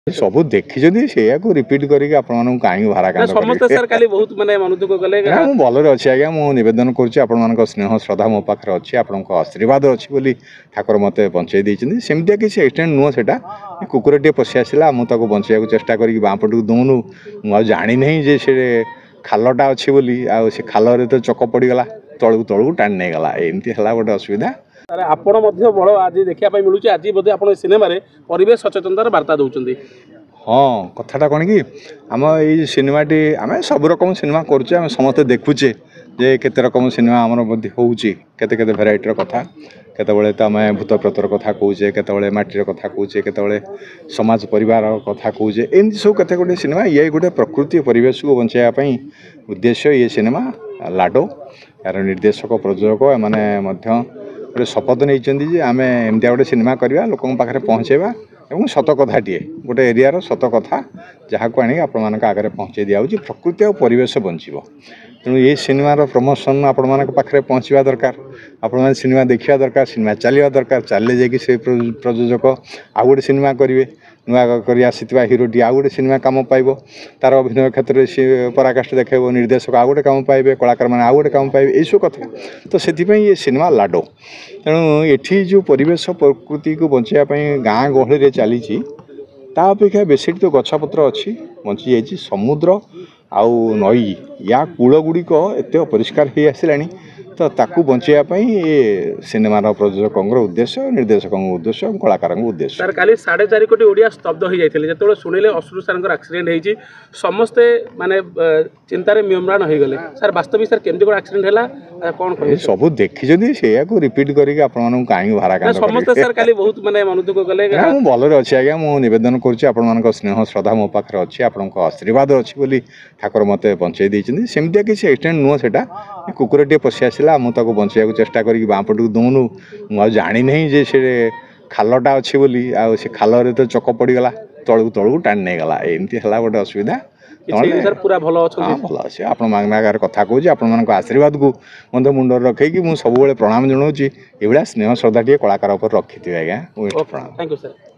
ସବୁ ଦେଖିଛନ୍ତି ସେଇଆକୁ ରିପିଟ୍ କରିକି ଆପଣମାନଙ୍କୁ କାହିଁକି ଭାରାକ୍ରାନ୍ତ ସମସ୍ତେ ସାର୍ କାଲି ବହୁତ ମାନେ ମନୋଯୋଗ କଲେ। ମୁଁ ଭଲରେ ଅଛି ଆଜ୍ଞା। ମୁଁ ନିବେଦନ କରୁଛି ଆପଣମାନଙ୍କ ସ୍ନେହ ଶ୍ରଦ୍ଧା ମୋ ପାଖରେ ଅଛି, ଆପଣଙ୍କ ଆଶୀର୍ବାଦ ଅଛି ବୋଲି ଠାକୁର ମୋତେ ବଞ୍ଚେଇ ଦେଇଛନ୍ତି। ସେମିତିଆ କିଛି ଏକ୍ସିଡେଣ୍ଟ ନୁହଁ ସେଇଟା। କୁକୁରଟିଏ ପଶି ଆସିଲା, ମୁଁ ତାକୁ ବଞ୍ଚେଇବାକୁ ଚେଷ୍ଟା କରିକି ବାଁ ପଟକୁ ଦଉନୁ, ମୁଁ ଆଉ ଜାଣିନାହିଁ ଯେ ସେ ଖାଲଟା ଅଛି ବୋଲି, ଆଉ ସେ ଖାଲରେ ତ ଚକ ପଡ଼ିଗଲା, ତଳକୁ ଟାଣି ନେଇଗଲା। ଏମିତି ହେଲା ଗୋଟେ ଅସୁବିଧା। ଆପଣ ମଧ୍ୟ ବଳ ଆଜି ଦେଖିବା ପାଇଁ ମିଳୁଛି। ଆଜି ବୋଧେ ଆପଣ ସିନେମାରେ ପରିବେଶ ସଚେତନତାର ବାର୍ତ୍ତା ଦେଉଛନ୍ତି। ହଁ, କଥାଟା କ'ଣ କି ଆମ ଏଇ ସିନେମାଟି ଆମେ ସବୁ ରକମ ସିନେମା କରୁଛେ, ଆମେ ସମସ୍ତେ ଦେଖୁଛେ ଯେ କେତେ ରକମ ସିନେମା ଆମର ମଧ୍ୟ ହେଉଛି, କେତେ ଭେରାଇଟିର କଥା। କେତେବେଳେ ତ ଆମେ ଭୂତ ପ୍ରେତର କଥା କହୁଛେ, କେତେବେଳେ ମାଟିର କଥା କହୁଛେ, କେତେବେଳେ ସମାଜ ପରିବାର କଥା କହୁଛେ। ଏମିତି ସବୁ କେତେ ଗୁଡ଼ିଏ ସିନେମା। ଇଏ ଗୋଟେ ପ୍ରକୃତି ପରିବେଶକୁ ବଞ୍ଚାଇବା ପାଇଁ ଉଦ୍ଦେଶ୍ୟ ଇଏ ସିନେମା ଲାଡୋ। ଏହାର ନିର୍ଦ୍ଦେଶକ ପ୍ରଯୋଜକ ଏମାନେ ମଧ୍ୟ ଗୋଟେ ଶପଥ ନେଇଛନ୍ତି ଯେ ଆମେ ଏମିତିଆ ଗୋଟେ ସିନେମା କରିବା, ଲୋକଙ୍କ ପାଖରେ ପହଞ୍ଚାଇବା ଏବଂ ସତ କଥାଟିଏ, ଗୋଟେ ଏରିଆର ସତ କଥା ଯାହାକୁ ଆଣିକି ଆପଣମାନଙ୍କ ଆଗରେ ପହଞ୍ଚାଇ ଦିଆହେଉଛି। ପ୍ରକୃତି ଆଉ ପରିବେଶ ବଞ୍ଚିବ। ତେଣୁ ଏହି ସିନେମାର ପ୍ରମୋସନ୍ ଆପଣମାନଙ୍କ ପାଖରେ ପହଞ୍ଚିବା ଦରକାର। ଆପଣମାନେ ସିନେମା ଦେଖିବା ଦରକାର, ସିନେମା ଚାଲିବା ଦରକାର। ଚାଲିଲେ ଯାଇକି ସେ ପ୍ରଯୋଜକ ଆଉ ଗୋଟେ ସିନେମା କରିବେ, ନୂଆ କରି ଆସିଥିବା ହିରୋଟି ଆଉ ଗୋଟେ ସିନେମା କାମ ପାଇବ, ତା'ର ଅଭିନୟ କ୍ଷେତ୍ରରେ ସେ ପରାକାଷ୍ଠା ଦେଖାଇବ, ନିର୍ଦ୍ଦେଶକ ଆଉ ଗୋଟେ କାମ ପାଇବେ, କଳାକାରମାନେ ଆଉ ଗୋଟେ କାମ ପାଇବେ, ଏଇସବୁ କଥା। ତ ସେଥିପାଇଁ ଏ ସିନେମା ଲାଡୋ। ତେଣୁ ଏଠି ଯେଉଁ ପରିବେଶ ପ୍ରକୃତିକୁ ବଞ୍ଚାଇବା ପାଇଁ ଗାଁ ଗହଳିରେ ଚାଲିଛି, ତା ଅପେକ୍ଷା ବେଶୀ ତ ଗଛପତ୍ର ଅଛି, ବଞ୍ଚିଯାଇଛି। ସମୁଦ୍ର ଆଉ ନଈ ୟା କୂଳ ଗୁଡ଼ିକ ଏତେ ଅପରିଷ୍କାର ହେଇ ଆସିଲାଣି, ତ ତାକୁ ବଞ୍ଚାଇବା ପାଇଁ ଏ ସିନେମାର ପ୍ରଯୋଜକଙ୍କର ଉଦ୍ଦେଶ୍ୟ, ନିର୍ଦ୍ଦେଶକଙ୍କ ଉଦ୍ଦେଶ୍ୟ ଏବଂ କଳାକାରଙ୍କ ଉଦ୍ଦେଶ୍ୟ। ସାର୍ କାଲି 4.5 କୋଟି ଓଡ଼ିଆ ସ୍ତବ୍ଧ ହୋଇଯାଇଥିଲେ ଯେତେବେଳେ ଶୁଣିଲେ ଅଶ୍ରୁ ସାର୍ଙ୍କର ଆକ୍ସିଡେଣ୍ଟ ହେଇଛି। ସମସ୍ତେ ମାନେ ଚିନ୍ତାରେ ମ୍ରିୟମାଣ ହୋଇଗଲେ। ସାର୍ ବାସ୍ତବିକ ସାର୍ କେମିତି କ'ଣ ଆକ୍ସିଡେଣ୍ଟ ହେଲା, କ'ଣ କହିବେ? ସବୁ ଦେଖିଛନ୍ତି ସେଇଆକୁ ରିପିଟ୍ କରିକି ଆପଣମାନଙ୍କୁ କାହିଁକି ଭାରାକ୍ରାନ୍ତ ସମସ୍ତେ ସାର୍ କାଲି ବହୁତ ମାନେ ମନୋଯୋଗ କଲେ। ମୁଁ ଭଲରେ ଅଛି ଆଜ୍ଞା। ମୁଁ ନିବେଦନ କରୁଛି ଆପଣମାନଙ୍କ ସ୍ନେହ ଶ୍ରଦ୍ଧା ମୋ ପାଖରେ ଅଛି, ଆପଣଙ୍କ ଆଶୀର୍ବାଦ ଅଛି ବୋଲି ଠାକୁର ମୋତେ ବଞ୍ଚେଇ ଦେଇଛନ୍ତି। ସେମିତିଆ କିଛି ଏକ୍ସିଡେଣ୍ଟ ନୁହଁ ସେଇଟା। କୁକୁରଟିଏ ପଶି ଆସିଲା, ମୁଁ ତାକୁ ବଞ୍ଚେଇବାକୁ ଚେଷ୍ଟା କରିକି ବାଁ ପଟକୁ ଦଉନୁ, ମୁଁ ଆଉ ଜାଣିନାହିଁ ଯେ ସେ ଖାଲଟା ଅଛି ବୋଲି, ଆଉ ସେ ଖାଲରେ ତ ଚକ ପଡ଼ିଗଲା, ତଳକୁ ଟାଣି ନେଇଗଲା। ଏମିତି ହେଲା ଗୋଟେ ଅସୁବିଧା। ସାର୍ ପୁରା ଭଲ ଅଛନ୍ତି? ଭଲ ଅଛି। ଆପଣମାନଙ୍କ ଆଗରେ କଥା କହୁଛି, ଆପଣମାନଙ୍କ ଆଶୀର୍ବାଦକୁ ମଧ୍ୟ ମୁଣ୍ଡରେ ରଖେଇକି ମୁଁ ସବୁବେଳେ ପ୍ରଣାମ ଜଣାଉଛି। ଏଇଭଳିଆ ସ୍ନେହ ଶ୍ରଦ୍ଧା ଟିକେ କଳାକାର ଉପରେ ରଖିଥିବେ ଆଜ୍ଞା। Thank you sir.